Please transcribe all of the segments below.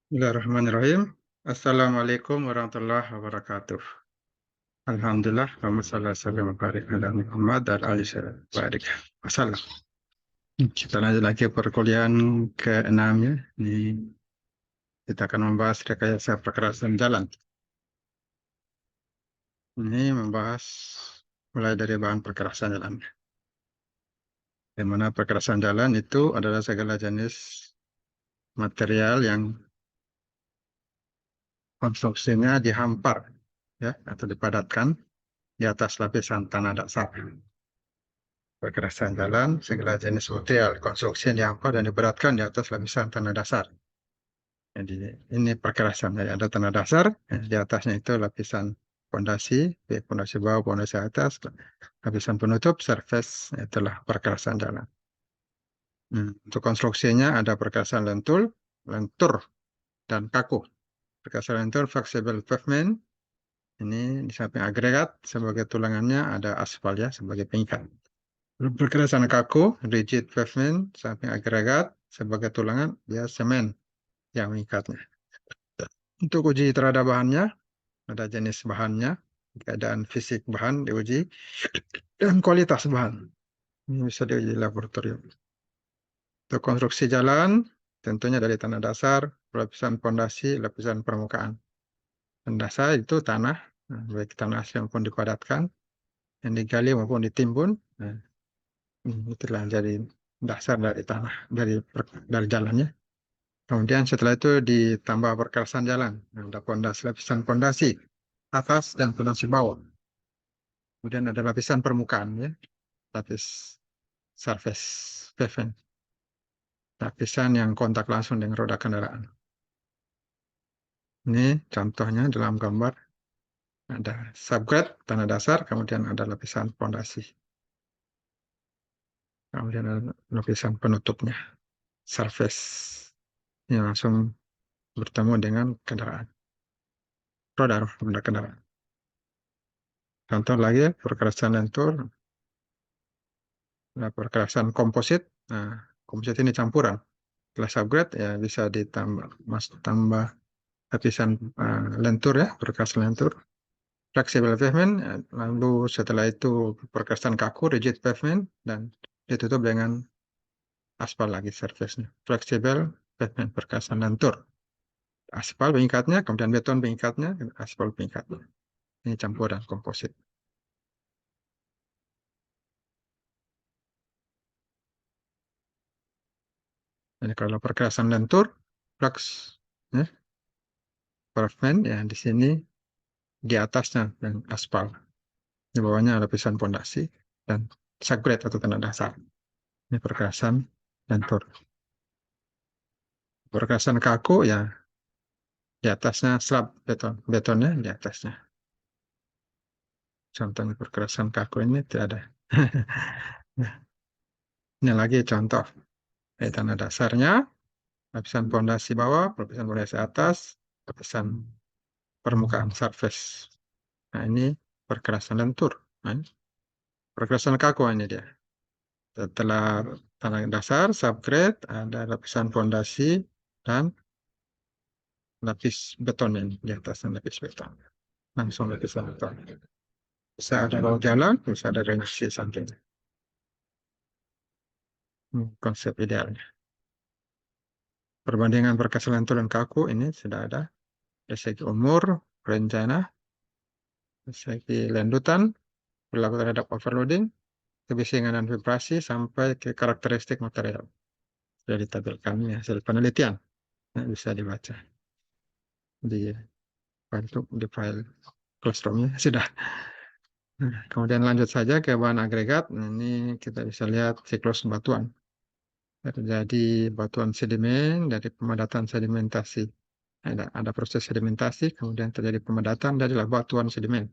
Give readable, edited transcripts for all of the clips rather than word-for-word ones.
Bismillahirrahmanirrahim. Assalamualaikum warahmatullahi wabarakatuh. Alhamdulillah, Allahumma shalli wa sallim wa barik ala Muhammad dan ali barik wasallam. Kita lanjut lagi perkuliahan ke-6 ya. Ini kita akan membahas rekayasa perkerasan jalan. Ini membahas mulai dari bahan perkerasan jalan. Di mana perkerasan jalan itu adalah segala jenis material yang konstruksinya dihampar ya atau dipadatkan di atas lapisan tanah dasar. Perkerasan jalan, segala jenis material, konstruksi yang dihampar dan diberatkan di atas lapisan tanah dasar. Jadi ini perkerasan. Jadi ada tanah dasar, di atasnya itu lapisan fondasi, fondasi bawah, fondasi atas, lapisan penutup, surface, itulah perkerasan jalan. Untuk konstruksinya ada perkerasan lentur, dan kaku. Perkerasan lentur, flexible pavement. Ini di samping agregat, sebagai tulangannya ada aspal ya, sebagai pengikat. Perkerasan kaku, rigid pavement, samping agregat, sebagai tulangan, dia semen yang mengikatnya. Untuk uji terhadap bahannya, ada jenis bahannya, keadaan fisik bahan diuji, dan kualitas bahan. Ini bisa diuji di laboratorium. Untuk konstruksi jalan, tentunya dari tanah dasar, lapisan fondasi, lapisan permukaan. Tanah dasar itu tanah, baik tanah asli maupun dipadatkan, yang digali maupun ditimbun. Itulah jadi dasar dari tanah, dari jalannya. Kemudian setelah itu ditambah perkerasan jalan. Ada lapisan fondasi atas dan fondasi bawah. Kemudian ada lapisan permukaan ya, lapis surface pavement. Lapisan yang kontak langsung dengan roda kendaraan. Ini contohnya dalam gambar. Ada subgrade tanah dasar, kemudian ada lapisan fondasi. Kemudian ada lapisan penutupnya, surface. Ini langsung bertemu dengan kendaraan. Roda kendaraan. Contoh lagi, perkerasan lentur, perkerasan komposit. Nah, komposit ini campuran. Setelah subgrade ya bisa tambah lapisan lentur ya, perkerasan lentur. Flexible pavement, lalu setelah itu perkerasan kaku, rigid pavement, dan ditutup dengan aspal lagi surface-nya. Flexible pavement, perkerasan lentur. Aspal pengikatnya, kemudian beton pengikatnya, aspal pengikatnya. Ini campuran komposit. Jadi kalau perkerasan lentur, flux, ya, pavement ya di sini di atasnya dan aspal, di bawahnya lapisan pondasi dan subgrade atau tanah dasar. Ini perkerasan lentur. Perkerasan kaku ya di atasnya slab betonnya di atasnya. Contohnya perkerasan kaku ini tidak ada. Nah, ini lagi contoh tanah dasarnya, lapisan pondasi bawah, lapisan pondasi atas, lapisan permukaan surface. Nah ini perkerasan lentur. Nah, perkerasan kaku ini dia. Setelah tanah dasar, subgrade, ada lapisan fondasi dan lapis beton ini di atasnya lapis beton. Langsung lapisan beton. Bisa ada baut jalan, bisa ada drainase sampingnya. Konsep idealnya. Perbandingan perkerasan lentur dan kaku ini sudah ada. Dari segi umur, rencana, dari segi landutan, berlaku terhadap overloading, kebisingan dan vibrasi, sampai ke karakteristik material. Sudah ditampilkan ya, hasil penelitian. Nah, bisa dibaca di file classroom-nya sudah. Nah, kemudian lanjut saja ke bahan agregat. Nah, ini kita bisa lihat siklus batuan. Terjadi batuan sedimen dari pemadatan sedimentasi. Ada proses sedimentasi, kemudian terjadi pemadatan darilah batuan sedimen.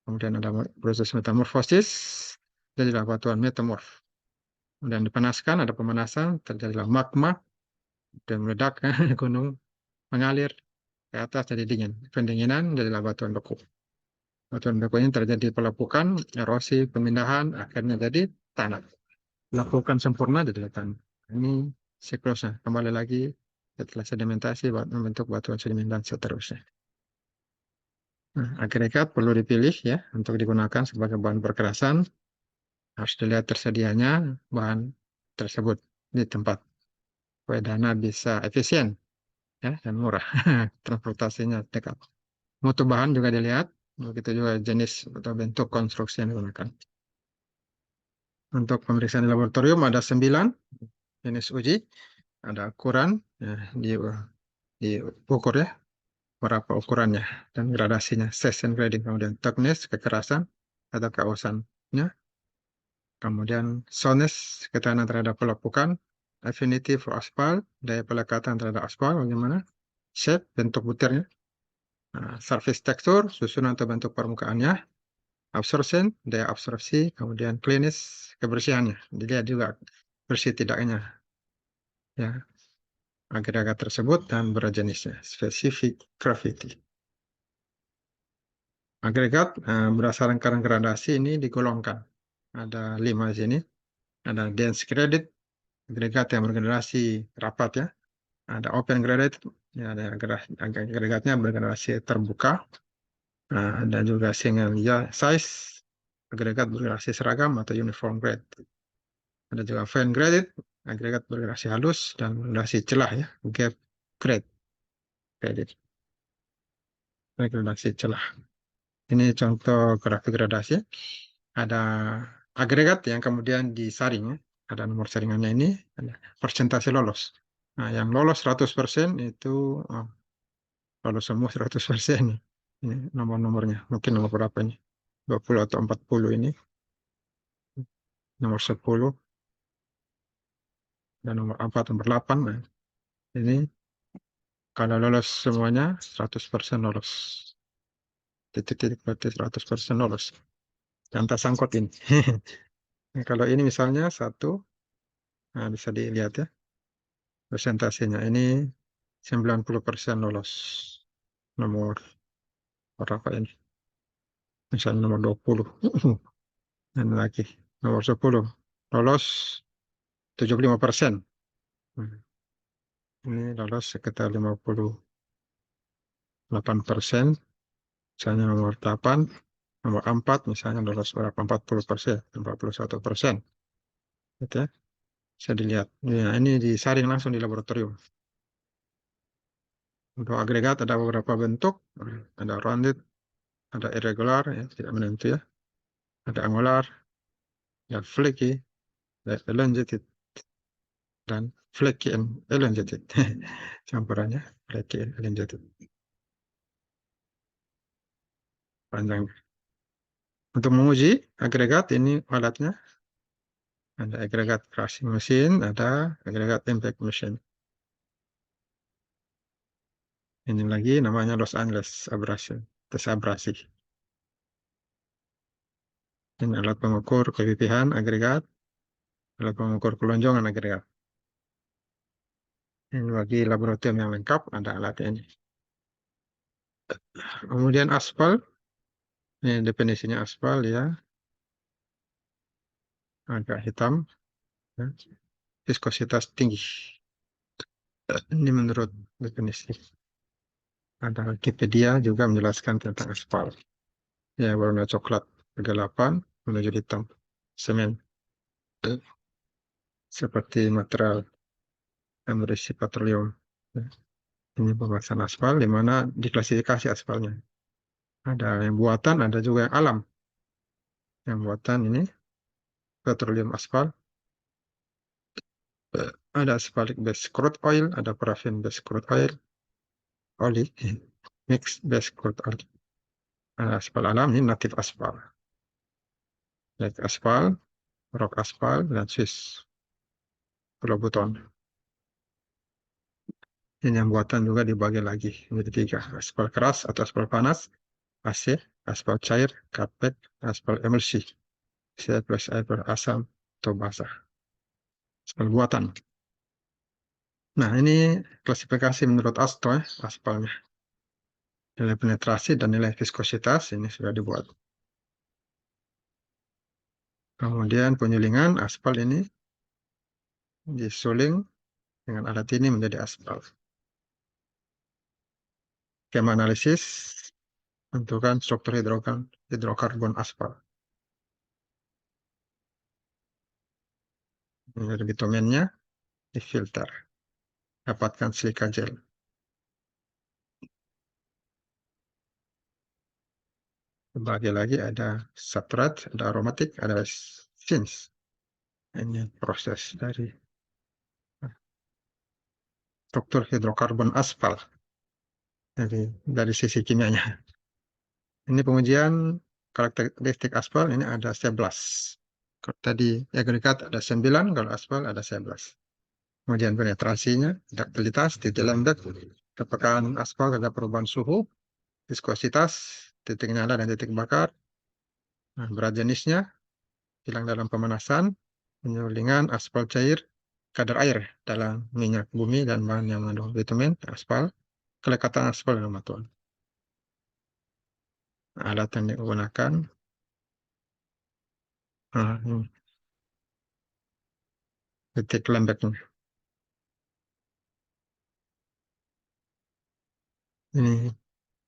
Kemudian ada proses metamorfosis, jadilah batuan metamorf. Kemudian dipanaskan, ada pemanasan, terjadilah magma, dan meledak, gunung mengalir ke atas jadi dingin. Pendinginan jadilah batuan beku. Batuan beku ini terjadi pelepukan, erosi, pemindahan, akhirnya jadi tanah. Lakukan sempurna jadi tanah. Ini siklusnya. Kembali lagi Setelah sedimentasi membentuk batuan sedimen dan seterusnya. Nah, agregat perlu dipilih ya untuk digunakan sebagai bahan perkerasan. Harus dilihat tersedianya bahan tersebut di tempat supaya dana bisa efisien ya dan murah. Transportasinya dekat. Mutu bahan juga dilihat, begitu juga jenis atau bentuk konstruksi yang digunakan. Untuk pemeriksaan di laboratorium ada 9 jenis uji, ada ukuran, ya, diukur ya, berapa ukurannya dan gradasinya, size and grading, kemudian toughness, kekerasan atau kausannya, kemudian soundness, ketahanan terhadap pelepukan, affinity for aspal, daya pelekatan terhadap aspal, bagaimana, shape, bentuk butirnya, nah, surface texture, susunan atau bentuk permukaannya, absorption, daya absorpsi, kemudian cleanness, kebersihannya, dilihat juga bersih tidaknya ya agregat tersebut dan berjenisnya, specific gravity. Agregat berdasarkan gradasi ini digolongkan. Ada 5 di sini. Ada dense graded, agregat yang bergradasi rapat ya. Ada open graded, ya, ada agregatnya bergradasi terbuka. Nah, ada juga single ya, size, agregat bergradasi seragam atau uniform grade. Ada juga fine graded, agregat bergradasi halus dan bergradasi celah ya, gap grade. Graded, gradasi celah. Ini contoh grafik gradasi. Ada agregat yang kemudian disaring. Ya. Ada nomor saringannya ini, ada persentase lolos. Nah, yang lolos 100% itu lolos semua 100%. Ini nomor-nomornya. Mungkin nomor berapa ini? 20 atau 40 ini. Nomor 10 dan nomor 4, nomor 8. Nah, ini kalau lolos semuanya 100% lolos. Titik-titik berarti 100% lolos. Yang tak sangkut ini. Nah, kalau ini misalnya 1, nah bisa dilihat ya. Presentasinya ini 90% lolos. Nomor berapa ini? Misalnya nomor 20. Dan lagi nomor 10. Lolos 75%. Hmm, ini lolos sekitar 58%. Misalnya nomor 8. Nomor 4 misalnya lolos berapa? 40%. 41%. Gitu ya. Bisa dilihat. Ya, ini disaring langsung di laboratorium. Untuk agregat ada beberapa bentuk. Ada rounded, ada irregular, ya, tidak menentu ya. Ada angular, ada flaky, ada elongated, dan flaky and elongated. Campurannya flaky and elongated. Panjang. Untuk menguji agregat ini alatnya. Ada agregat crushing machine, ada agregat impact machine. Ini lagi namanya Los Angeles abrasi, tes abrasi. Ini alat pengukur kepipihan agregat, alat pengukur kelonjongan agregat. Ini bagi laboratorium yang lengkap ada alat ini. Kemudian aspal, ini definisinya aspal ya, agak hitam, ya. Viskositas tinggi. Ini menurut definisi. Ada Wikipedia juga menjelaskan tentang aspal. Ya, warna coklat kegelapan menuju hitam. Semen. Seperti material yang berisi petroleum. Ya, ini pembahasan aspal, di mana diklasifikasi aspalnya. Ada yang buatan, ada juga yang alam. Yang buatan ini, petroleum aspal. Ada aspalic base crude oil, ada paraffin base crude oil, oli, mixed base crude oil. Ada aspal alam, ini native aspal. Like aspal, rock aspal, dan Swiss pulau buton. Ini yang buatan juga dibagi lagi menjadi 3. Aspal keras atau aspal panas, AC, aspal cair, carpet, aspal emulsi, C plus air asam atau basah. Aspal buatan. Nah, ini klasifikasi menurut ASTO ya, aspalnya. Nilai penetrasi dan nilai viskositas ini sudah dibuat. Kemudian penyulingan aspal ini disuling dengan alat ini menjadi aspal. skema analisis, tentukan struktur hidrokarbon aspal. Ini dari bitumennya, difilter. Dapatkan silika gel. Bagi lagi ada substrat, ada aromatik, ada sins. Ini proses dari struktur hidrokarbon aspal dari sisi kimianya. Ini pengujian karakteristik aspal, ini ada 11. Kalau tadi agregat ada 9, kalau aspal ada 11. Kemudian penetrasinya, duktilitas, titik lembek, kepekaan aspal terhadap perubahan suhu, viskositas, titik nyala dan titik bakar, nah, berat jenisnya, hilang dalam pemanasan, penyulingan aspal cair, kadar air dalam minyak bumi dan bahan yang mengandung bitumen, aspal, kelekatan aspal dalam batuan. Alat yang digunakan, ini titik lembeknya. Ini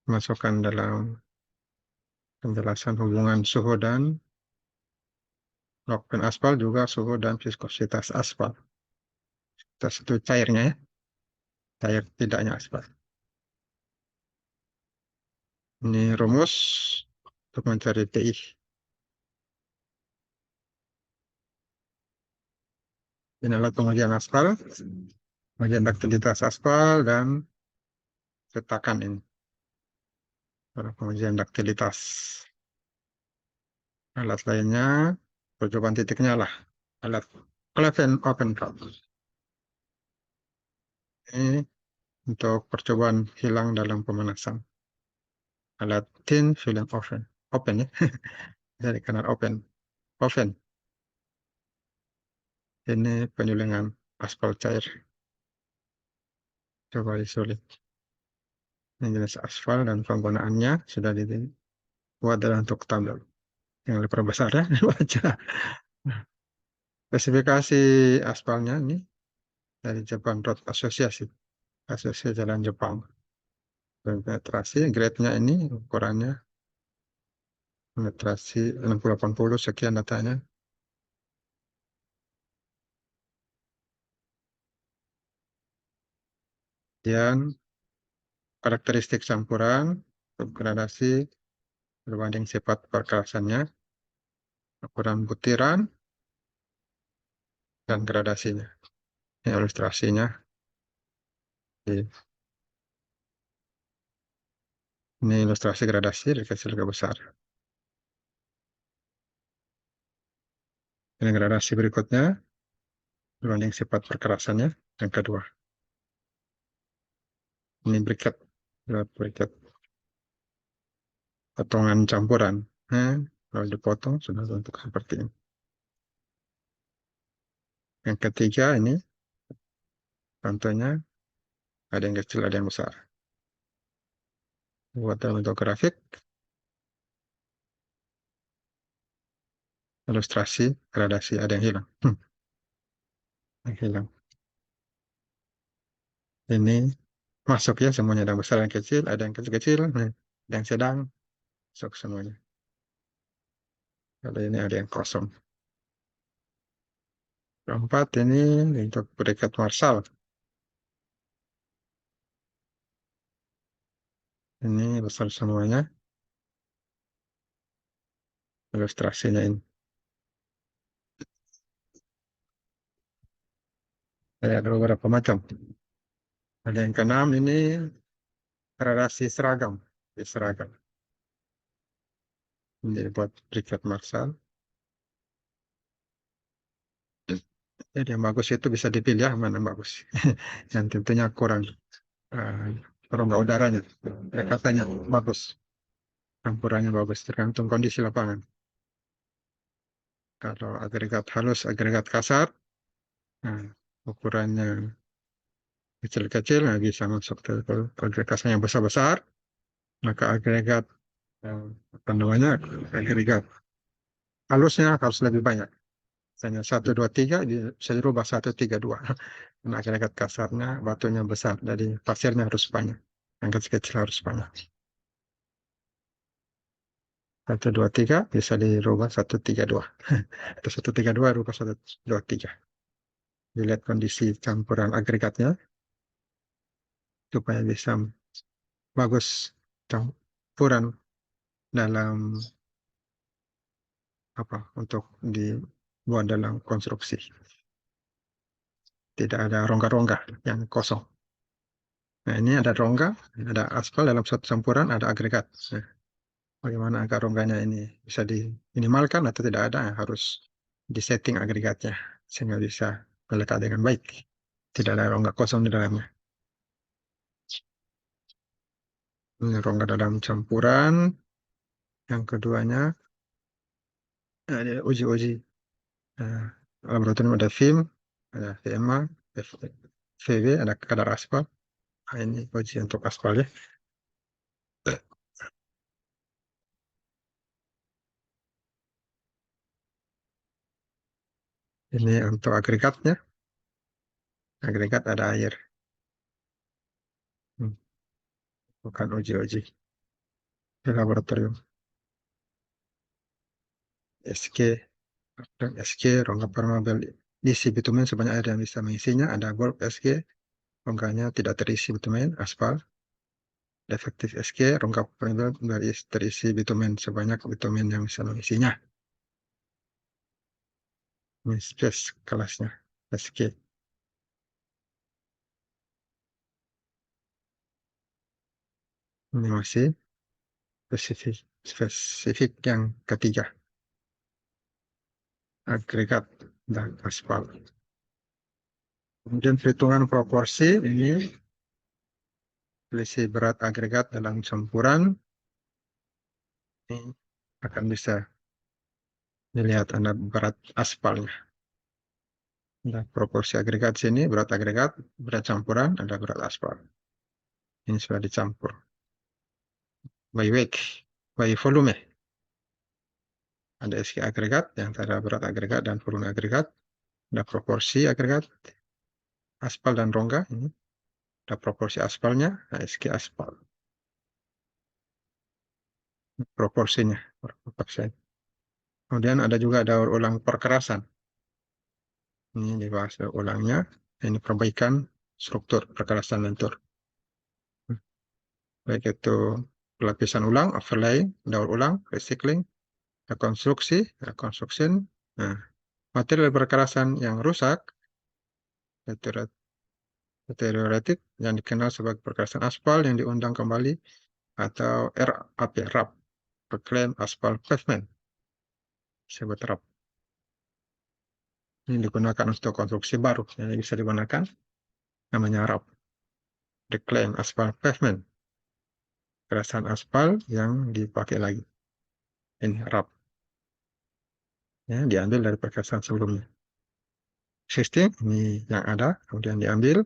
masukkan dalam penjelasan hubungan suhu dan lokpen aspal, juga suhu dan viskositas aspal. Itu cairnya ya, cair tidaknya aspal. Ini rumus untuk mencari PI. Ini alat pengujian aspal, pengujian duktilitas aspal, dan cetakan ini. Pengujian duktilitas. Alat lainnya, percobaan titiknya lah. Alat Cleven Open Cup. Ini untuk percobaan hilang dalam pemanasan. Alat Thin Film Oven. Open ya. Dari kanal open. Oven. Ini penyulingan aspal cair. Coba disulit. Ini jenis aspal dan penggunaannya sudah dibuat dalam untuk tabel. Yang lebih besar ya, baca. Spesifikasi aspalnya ini dari Japan Road Association, Asosiasi Jalan Jepang. Penetrasi, grade-nya ini ukurannya penetrasi 60-80, sekian datanya. Kemudian karakteristik campuran, gradasi berbanding sifat perkerasannya, ukuran butiran, dan gradasinya. Ini ilustrasinya. Ini ilustrasi gradasi dari kecil ke besar. Ini gradasi berikutnya berbanding sifat perkerasannya yang kedua. Ini briket potongan campuran. Kalau dipotong sudah bentuk seperti ini. Yang ketiga ini contohnya ada yang kecil, ada yang besar. Buat dalam bentuk grafik, ilustrasi, gradasi, ada yang hilang. Yang hilang. Ini masuk ya semuanya, ada yang besar, yang kecil, ada yang kecil-kecil, ada yang sedang, masuk semuanya. Kalau ini ada yang kosong. Keempat ini untuk berikat Marshall. Ini besar semuanya. Ilustrasinya ini. Ada beberapa macam. Ada yang keenam ini gradasi seragam. Seragam. Ini buat berikat Marshall. Jadi yang bagus itu bisa dipilih ya, mana yang bagus. Yang tentunya kurang rongga udaranya. Katanya bagus. Campurannya bagus, tergantung kondisi lapangan. Kalau agregat halus, agregat kasar, nah, ukurannya kecil-kecil, nggak bisa masuk ke agregat kasar yang besar-besar, maka agregat apa namanya, agregat halusnya harus lebih banyak. Misalnya 1, 2, 3, bisa dirubah 1, 3, 2. Karena agregat kasarnya batunya besar, jadi pasirnya harus banyak. Angka kecil harus banyak. 1, 2, 3 bisa dirubah 1, 3, 2. Atau 1, 3, 2 rubah 1, 2, 3. Dilihat kondisi campuran agregatnya supaya bisa bagus campuran dalam apa untuk dibuat dalam konstruksi. Tidak ada rongga-rongga yang kosong. Nah, ini ada rongga, ada aspal dalam satu campuran, ada agregat. Nah, bagaimana agar rongganya ini bisa diminimalkan atau tidak ada, harus disetting agregatnya sehingga bisa melekat dengan baik. Tidak ada rongga kosong di dalamnya. Ini rongga dalam campuran. Yang keduanya ada uji-uji. Nah, laboratorium ada film, ada VMA, VW, ada kadar aspal. Nah, ini uji untuk aspal ya. Ini untuk agregatnya. Agregat ada air. Hmm, bukan uji-uji di laboratorium. SK dan SK rongga permeabel isi bitumen sebanyak air yang bisa mengisinya. Ada Golf SK, rongganya tidak terisi bitumen, aspal. Defektif SK, rongga permeabel terisi bitumen sebanyak bitumen yang bisa mengisinya. Ini space kelasnya SK. Ini masih spesifik yang ketiga, agregat dan aspal. Kemudian perhitungan proporsi ini selisih berat agregat dalam campuran ini akan bisa dilihat ada berat aspalnya. Ada proporsi agregat sini, berat agregat, berat campuran, ada berat aspal. Ini sudah dicampur. By weight, by volume. Ada SK agregat yang antara berat agregat dan volume agregat. Ada proporsi agregat, aspal dan rongga. Ini ada proporsi aspalnya, ada SK aspal. Proporsinya, berapa persen. Kemudian ada juga daur ulang perkerasan. Ini dibahas daur ulangnya. Ini perbaikan struktur perkerasan lentur. Baik itu pelapisan ulang, overlay, daur ulang, recycling, rekonstruksi, reconstruction. Nah, material perkerasan yang rusak, deteriorated, yang dikenal sebagai perkerasan aspal yang diundang kembali, atau RAP, RAP, Reclaimed Asphalt Pavement, disebut RAP. Ini digunakan untuk konstruksi baru, yang bisa digunakan, namanya RAP, Reclaimed Asphalt Pavement, perkerasan aspal yang dipakai lagi. Ini RAP, ya, diambil dari perkerasan sebelumnya. Existing, ini yang ada, kemudian diambil,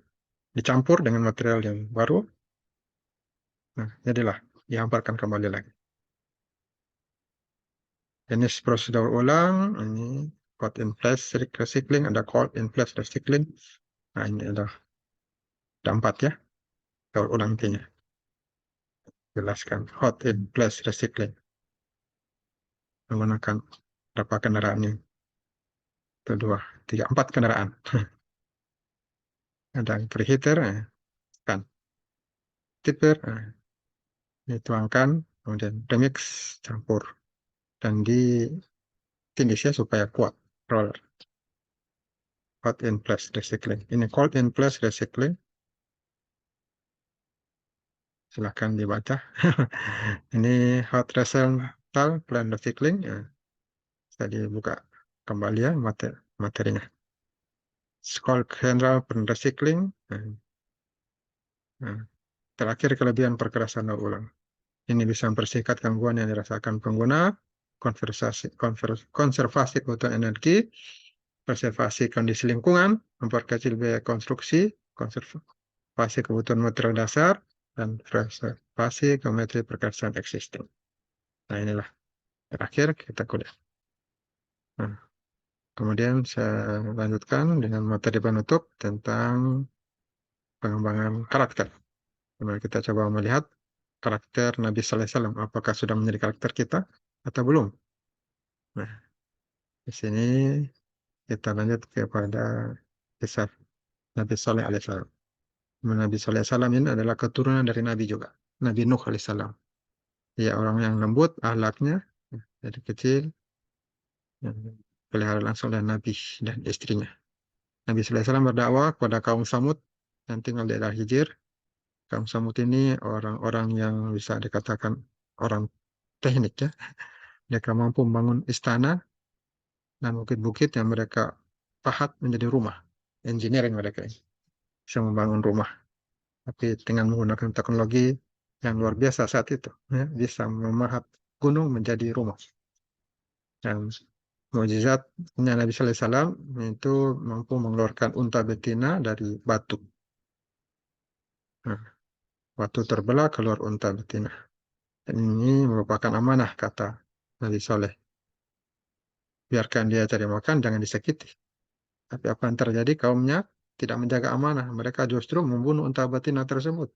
dicampur dengan material yang baru. Nah, jadilah dihamparkan kembali lagi. Jenis prosedur ulang, ini cold in place recycling, ada cold in place recycling. Nah, ini ada 4 ya, daur ulang intinya. Jelaskan hot in place recycling. Menggunakan berapa kendaraan ini? 1, 2, 3, 4 kendaraan. Ada preheater, kan, tipper, dituangkan, kemudian remix, campur. Dan ditindisnya supaya kuat, roller. Hot in place recycling. Ini cold in place recycling. Silahkan dibaca. Ini hot resultal plan recycling. Ya, bisa dibuka kembali ya materinya. Scald general plan recycling. Nah, terakhir kelebihan perkerasan daur ulang. Ini bisa mempersingkat gangguan yang dirasakan pengguna, konservasi kebutuhan energi, konservasi kondisi lingkungan, memperkecil biaya konstruksi, konservasi kebutuhan material dasar, dan preservasi geometri perkerasan existing. Nah, inilah terakhir kita kuliah. Nah, kemudian saya lanjutkan dengan materi penutup tentang pengembangan karakter. Mari kita coba melihat karakter Nabi Sallallahu Alaihi Wasallam. Apakah sudah menjadi karakter kita atau belum? Nah, di sini kita lanjut kepada kisah Nabi Saleh Alaihissalam. Nabi Saleh Alaihissalam ini adalah keturunan dari Nabi juga, Nabi Nuh Alaihissalam. Dia orang yang lembut, akhlaknya dari kecil, yang pelihara langsung oleh Nabi dan istrinya. Nabi Saleh Alaihissalam berdakwah kepada kaum Samud yang tinggal di daerah Hijir. Kaum Samud ini orang-orang yang bisa dikatakan orang teknik ya. Mereka mampu membangun istana dan bukit-bukit yang mereka pahat menjadi rumah. Engineering mereka ini bisa membangun rumah, tapi dengan menggunakan teknologi yang luar biasa saat itu, ya, bisa memahat gunung menjadi rumah. Dan mukjizatnya Nabi Sallallahu Alaihi Wasallam itu mampu mengeluarkan unta betina dari batu. Nah, batu terbelah keluar unta betina. Dan ini merupakan amanah kata Nabi Saleh. Biarkan dia cari makan, jangan disakiti. Tapi apa yang terjadi? Kaumnya tidak menjaga amanah. Mereka justru membunuh unta betina tersebut.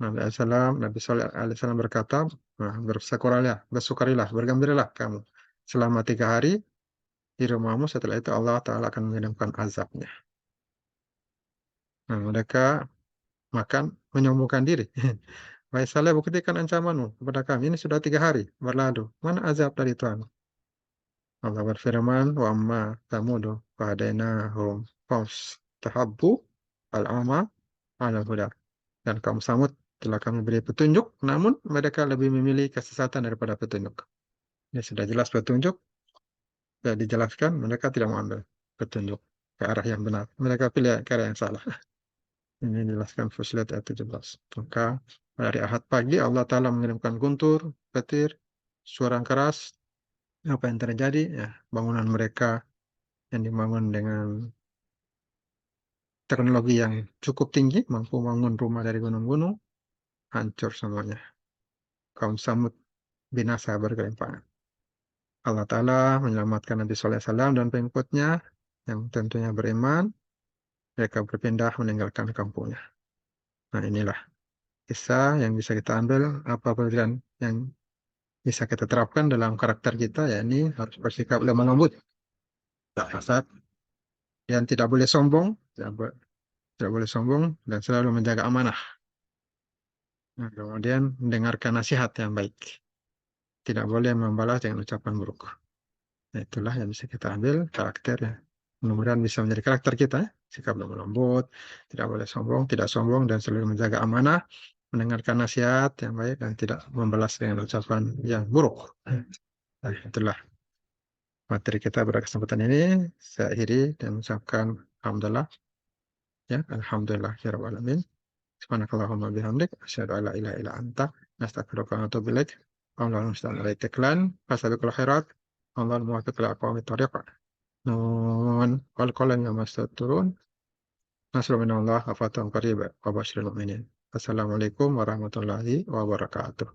Nabi Sallallahu Alaihi Wasallam berkata, nah, bersukarilah, bergembiralah kamu selama 3 hari di rumahmu. Setelah itu Allah Taala akan mengirimkan azabnya. Nah, mereka makan menyombongkan diri. Wahai Saleh, buktikan ancamanmu kepada kami. Ini sudah 3 hari berlalu. Mana azab dari Tuhan? Allah berfirman, wa amma tamudu fahadainahum tahabbu al-ama ala huda. Dan kaum Samud telah kami beri petunjuk, namun mereka lebih memilih kesesatan daripada petunjuk. Ini sudah jelas petunjuk, sudah dijelaskan, mereka tidak mengambil petunjuk ke arah yang benar. Mereka pilih ke arah yang salah. Ini dijelaskan Fussilat ayat 17. Maka dari Ahad pagi Allah Ta'ala mengirimkan guntur, petir, suara yang keras. Apa yang terjadi? Ya, bangunan mereka yang dibangun dengan teknologi yang cukup tinggi, mampu membangun rumah dari gunung-gunung, hancur semuanya. Kaum Samud binasa bergelimpangan. Allah Ta'ala menyelamatkan Nabi Sallallahu Alaihi Wasallam dan pengikutnya yang tentunya beriman. Mereka berpindah meninggalkan kampungnya. Nah, inilah kisah yang bisa kita ambil, apa pelajaran yang bisa kita terapkan dalam karakter kita, yakni harus bersikap lemah lembut, tak kasar, dan tidak boleh sombong dan selalu menjaga amanah. Nah, kemudian mendengarkan nasihat yang baik, tidak boleh membalas dengan ucapan buruk. Nah, itulah yang bisa kita ambil karakter ya. Mudah-mudahan bisa menjadi karakter kita, ya. Sikap lemah lembut, tidak boleh sombong, tidak sombong, dan selalu menjaga amanah, mendengarkan nasihat yang baik, dan tidak membalas dengan ucapan yang buruk. Nah, itulah materi kita pada kesempatan ini. Saya akhiri dan mengucapkan alhamdulillah. Ya, alhamdulillah ya rabbal alamin. Subhanakallahumma bihamdik asyhadu an la ilaha illa anta astaghfiruka wa atubu ilaik. Allahumma musta'an ala itiklan fasabiqul khairat. Allahumma muwaffiq ila aqwamit thariq. Nun wal qalam ya masturun. Nasrul minallah wa fatun qarib wa basyiril mu'minin. Assalamualaikum warahmatullahi wabarakatuh.